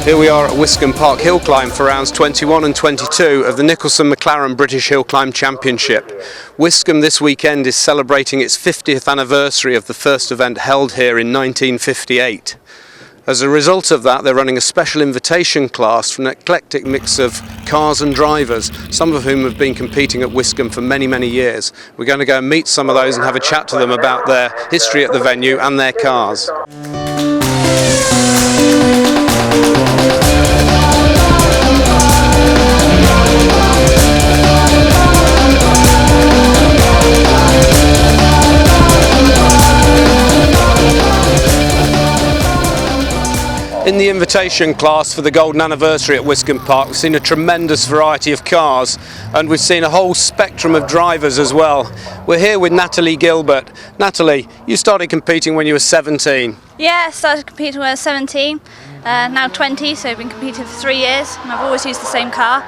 Here we are at Wiscombe Park Hillclimb for rounds 21 and 22 of the Nicholson McLaren British Hillclimb Championship. Wiscombe this weekend is celebrating its 50th anniversary of the first event held here in 1958. As a result of that, they're running a special invitation class for an eclectic mix of cars and drivers, some of whom have been competing at Wiscombe for many, many years. We're going to go and meet some of those and have a chat to them about their history at the venue and their cars. In the invitation class for the golden anniversary at Wiscombe Park, we've seen a tremendous variety of cars and we've seen a whole spectrum of drivers as well. We're here with Natalie Gilbert. Natalie, you started competing when you were 17. Yeah, I started competing when I was 17, now 20, so I've been competing for 3 years and I've always used the same car.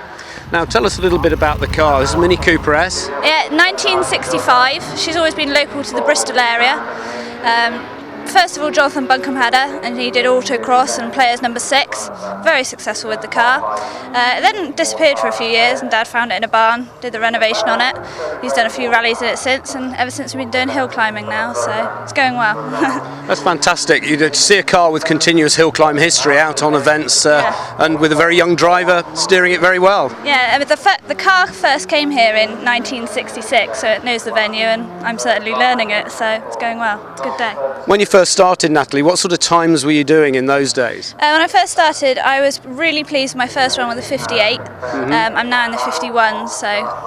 Now tell us a little bit about the car. This is a Mini Cooper S. Yeah, 1965. She's always been local to the Bristol area. First of all, Jonathan Buncombe had her, and he did autocross and players number 6. Very successful with the car. It then disappeared for a few years, and Dad found it in a barn, did the renovation on it. He's done a few rallies in it since, and ever since we've been doing hill climbing now, so it's going well. That's fantastic. You see a car with continuous hill climb history out on events, and with a very young driver steering it very well. Yeah, the car first came here in 1966, so it knows the venue, and I'm certainly learning it, so it's going well. It's a good day. When you first started, Natalie, what sort of times were you doing in those days? When I first started, I was really pleased with my first run with a 58. I'm now in the 51,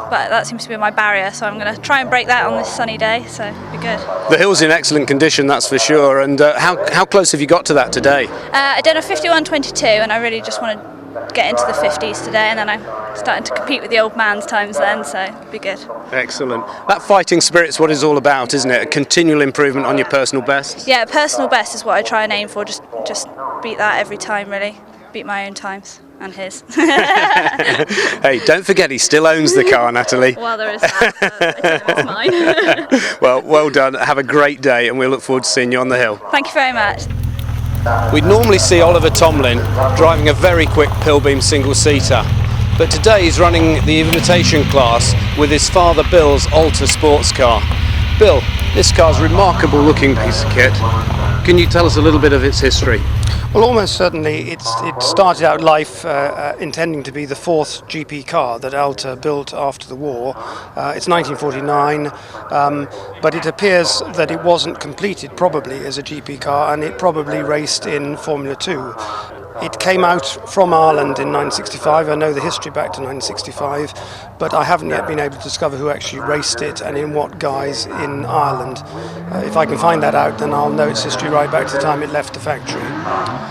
but that seems to be my barrier, so I'm going to try and break that on this sunny day, so it'll be good. The hill's in excellent condition, that's for sure, and how close have you got to that today? I did a 51.22, and I really just want to get into the 50s today, and then I'm starting to compete with the old man's times then, so it'll be good. Excellent. That fighting spirit's what it's all about, isn't it? A continual improvement on your personal best? Yeah, personal best is what I try and aim for, just beat that every time, really. Beat my own times and his. Hey, don't forget he still owns the car, Natalie. Well, there is that, but it's mine. Well done. Have a great day, and we'll look forward to seeing you on the hill. Thank you very much. We'd normally see Oliver Tomlin driving a very quick Pillbeam single-seater, but today he's running the invitation class with his father Bill's Alta sports car. Bill, this car's a remarkable looking piece of kit. Can you tell us a little bit of its history? Well, almost certainly it started out life intending to be the 4th GP car that Alta built after the war. It's 1949, but it appears that it wasn't completed probably as a GP car, and it probably raced in Formula 2. It came out from Ireland in 1965. I know the history back to 1965, but I haven't yet been able to discover who actually raced it and in what guise in Ireland. If I can find that out, then I'll know its history right back to the time it left the factory.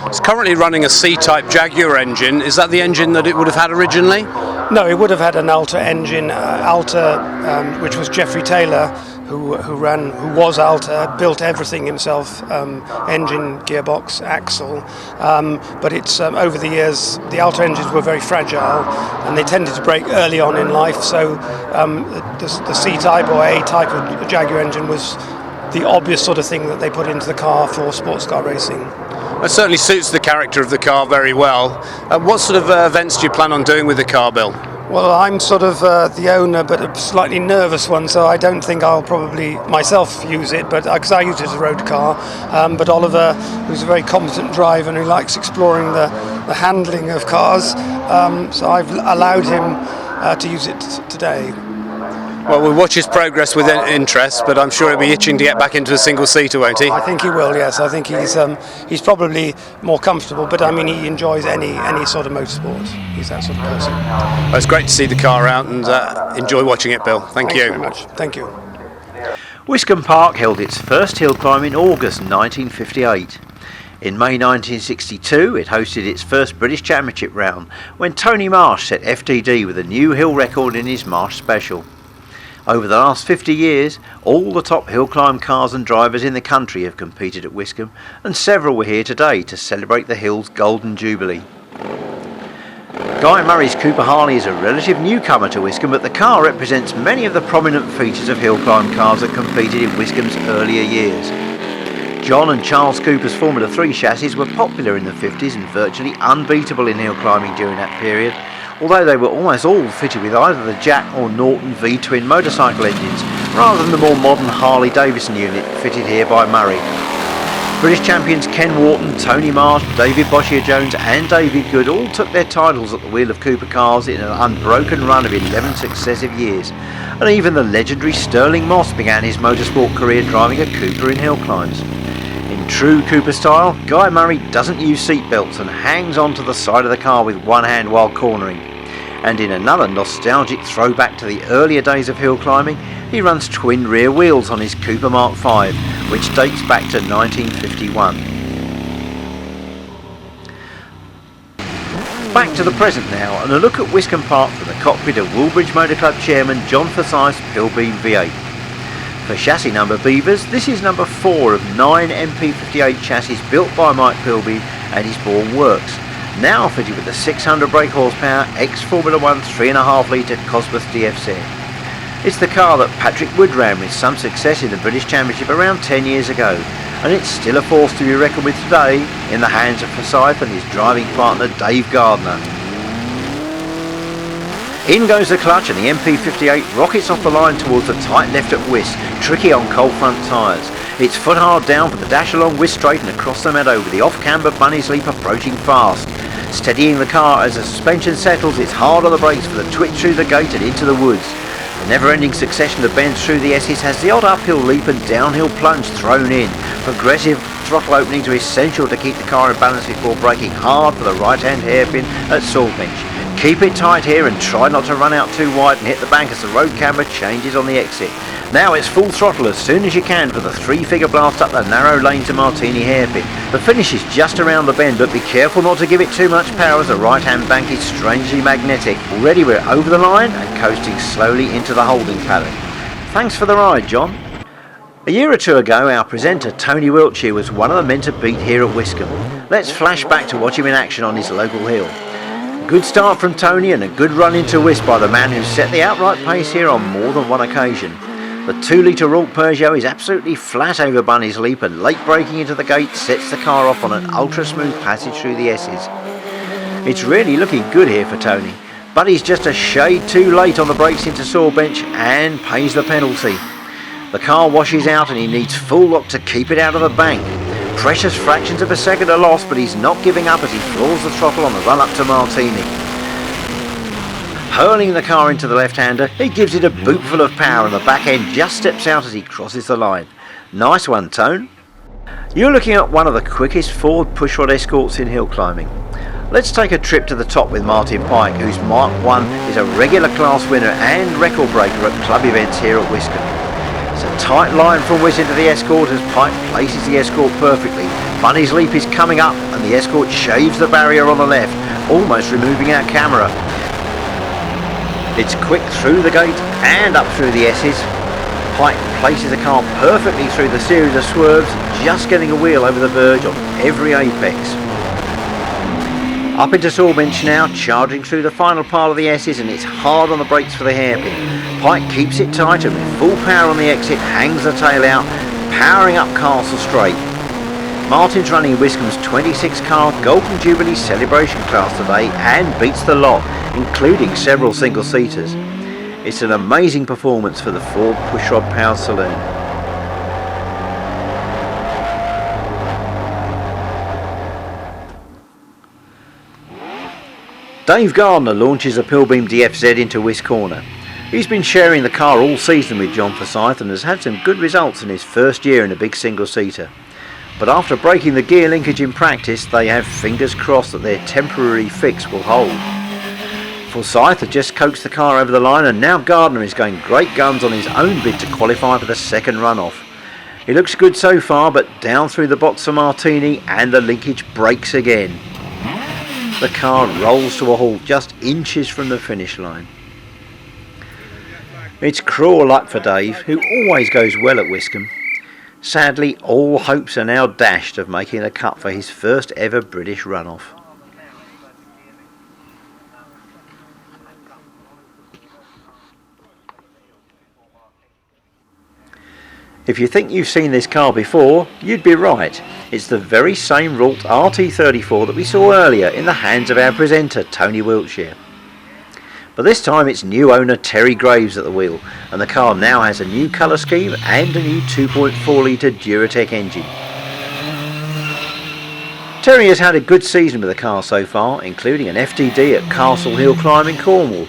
It's currently running a C-type Jaguar engine. Is that the engine that it would have had originally? No, it would have had an Alta engine. Which was Geoffrey Taylor, who was Alta, built everything himself, engine, gearbox, axle, but it's over the years the Alta engines were very fragile and they tended to break early on in life, so the C-type or A-type of Jaguar engine was the obvious sort of thing that they put into the car for sports car racing. That certainly suits the character of the car very well. What sort of events do you plan on doing with the car, Bill? Well, I'm sort of the owner, but a slightly nervous one, so I don't think I'll probably myself use it, but because I use it as a road car. But Oliver, who's a very competent driver and who likes exploring the handling of cars, so I've allowed him to use it today. Well, we'll watch his progress with interest, but I'm sure he'll be itching to get back into a single-seater, won't he? I think he will, yes. I think he's probably more comfortable, but I mean, he enjoys any sort of motorsport. He's that sort of person. Well, it's great to see the car out and enjoy watching it, Bill. Thanks very much. Thank you. Wiscombe Park held its first hill climb in August 1958. In May 1962, it hosted its first British Championship round when Tony Marsh set FTD with a new hill record in his Marsh Special. Over the last 50 years, all the top hill climb cars and drivers in the country have competed at Wiscombe, and several were here today to celebrate the hill's Golden Jubilee. Guy Murray's Cooper Harley is a relative newcomer to Wiscombe, but the car represents many of the prominent features of hill climb cars that competed in Wiscombe's earlier years. John and Charles Cooper's Formula 3 chassis were popular in the 50s and virtually unbeatable in hill climbing during that period, although they were almost all fitted with either the Jack or Norton V-twin motorcycle engines, rather than the more modern Harley-Davidson unit fitted here by Murray. British champions Ken Wharton, Tony Marsh, David Boshier-Jones and David Good all took their titles at the wheel of Cooper cars in an unbroken run of 11 successive years, and even the legendary Sterling Moss began his motorsport career driving a Cooper in hill climbs. In true Cooper style, Guy Murray doesn't use seat belts and hangs onto the side of the car with one hand while cornering. And in another nostalgic throwback to the earlier days of hill climbing, he runs twin rear wheels on his Cooper Mark V, which dates back to 1951. Back to the present now, and a look at Wiscombe Park from the cockpit of Woolbridge Motor Club chairman John Forsyth's Pilbeam V8. For chassis number Beavers, this is number 4 of 9 MP58 chassis built by Mike Pilbeam and his Bourne Works, now fitted with the 600 brake horsepower ex-Formula 1 3.5 litre Cosworth DFZ. It's the car that Patrick Wood ran with some success in the British Championship around 10 years ago, and it's still a force to be reckoned with today in the hands of Forsyth and his driving partner Dave Gardner. In goes the clutch and the MP58 rockets off the line towards the tight left at Wiss, tricky on cold front tyres. It's foot hard down for the dash along Wiss Straight and across the meadow with the off-camber Bunny's Leap approaching fast. Steadying the car as the suspension settles, it's hard on the brakes for the twitch through the gate and into the woods. The never-ending succession of bends through the S's has the odd uphill leap and downhill plunge thrown in. Progressive throttle openings are essential to keep the car in balance before braking hard for the right-hand hairpin at Saltbench. Keep it tight here and try not to run out too wide and hit the bank as the road camber changes on the exit. Now it's full throttle as soon as you can for the 3-figure blast up the narrow lane to Martini hairpin. The finish is just around the bend, but be careful not to give it too much power as the right-hand bank is strangely magnetic. Already we're over the line and coasting slowly into the holding paddock. Thanks for the ride, John. A year or two ago, our presenter Tony Wiltshire was one of the men to beat here at Wiscombe. Let's flash back to watch him in action on his local hill. Good start from Tony and a good run into Wiss by the man who set the outright pace here on more than one occasion. The 2-litre Ralt Peugeot is absolutely flat over Bunny's Leap and late braking into the gate sets the car off on an ultra smooth passage through the S's. It's really looking good here for Tony, but he's just a shade too late on the brakes into Sawbench and pays the penalty. The car washes out and he needs full lock to keep it out of the bank. Precious fractions of a second are lost, but he's not giving up as he floors the throttle on the run up to Martini. Hurling the car into the left-hander, he gives it a bootful of power and the back end just steps out as he crosses the line. Nice one, Tone. You're looking at one of the quickest Ford pushrod escorts in hill climbing. Let's take a trip to the top with Martin Pike, whose Mark 1 is a regular class winner and record breaker at club events here at Wiscombe. It's a tight line from Wiss into the Escort as Pike places the Escort perfectly. Bunny's Leap is coming up and the Escort shaves the barrier on the left, almost removing our camera. It's quick through the gate and up through the S's. Pike places the car perfectly through the series of swerves, just getting a wheel over the verge on every apex. Up into Sawbench now, charging through the final part of the S's and it's hard on the brakes for the hairpin. Pike keeps it tight and with full power on the exit hangs the tail out, powering up Castle Straight. Martin's running Wiscombe's 26-car Golden Jubilee Celebration class today and beats the lot, including several single-seaters. It's an amazing performance for the Ford Pushrod Power Saloon. Dave Gardner launches a Pilbeam DFZ into Wiss Corner. He's been sharing the car all season with John Forsyth and has had some good results in his first year in a big single-seater. But after breaking the gear linkage in practice, they have fingers crossed that their temporary fix will hold. Forsyth had just coaxed the car over the line and now Gardner is going great guns on his own bid to qualify for the second runoff. He looks good so far, but down through the box for Martini and the linkage breaks again. The car rolls to a halt just inches from the finish line. It's cruel luck for Dave, who always goes well at Wiscombe. Sadly, all hopes are now dashed of making the cut for his first ever British runoff. If you think you've seen this car before, you'd be right. It's the very same Ralt RT34 that we saw earlier in the hands of our presenter Tony Wiltshire. But this time it's new owner Terry Graves at the wheel, and the car now has a new colour scheme and a new 2.4 litre Duratec engine. Terry has had a good season with the car so far, including an FTD at Castle Hillclimb in Cornwall.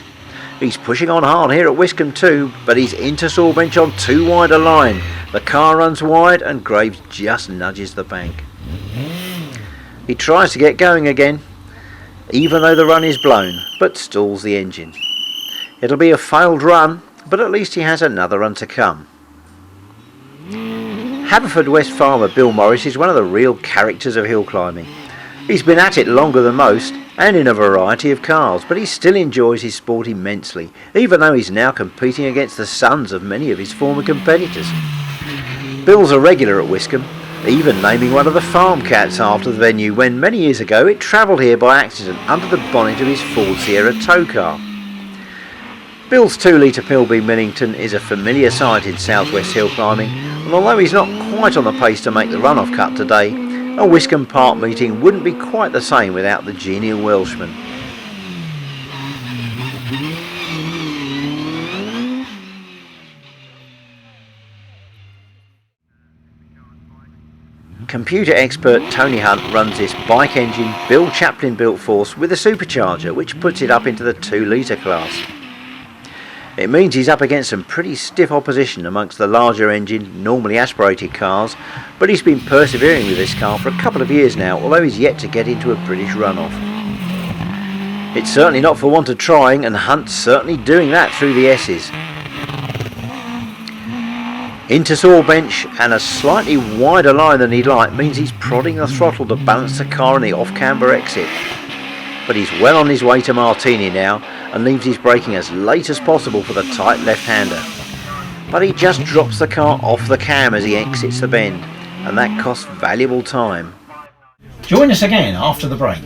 He's pushing on hard here at Wiscombe too, but he's into Sawbench on too wide a line. The car runs wide and Graves just nudges the bank. He tries to get going again, even though the run is blown, but stalls the engine. It'll be a failed run, but at least he has another run to come. Haverfordwest farmer Bill Morris is one of the real characters of hill climbing. He's been at it longer than most, and in a variety of cars, but he still enjoys his sport immensely, even though he's now competing against the sons of many of his former competitors. Bill's a regular at Wiscombe, even naming one of the farm cats after the venue when many years ago it travelled here by accident under the bonnet of his Ford Sierra tow car. Bill's 2 litre Pilbeam Millington is a familiar sight in southwest hill climbing, and although he's not quite on the pace to make the runoff cut today, a Wiscombe Park meeting wouldn't be quite the same without the genial Welshman. Computer expert Tony Hunt runs this bike engine Bill Chaplin built force with a supercharger which puts it up into the 2 litre class. It means he's up against some pretty stiff opposition amongst the larger engine, normally aspirated cars, but he's been persevering with this car for a couple of years now, although he's yet to get into a British runoff. It's certainly not for want of trying, and Hunt's certainly doing that through the S's. Into Sawbench, and a slightly wider line than he'd like means he's prodding the throttle to balance the car in the off-camber exit. But he's well on his way to Martini now, and leaves his braking as late as possible for the tight left-hander. But he just drops the car off the cam as he exits the bend, and that costs valuable time. Join us again after the break.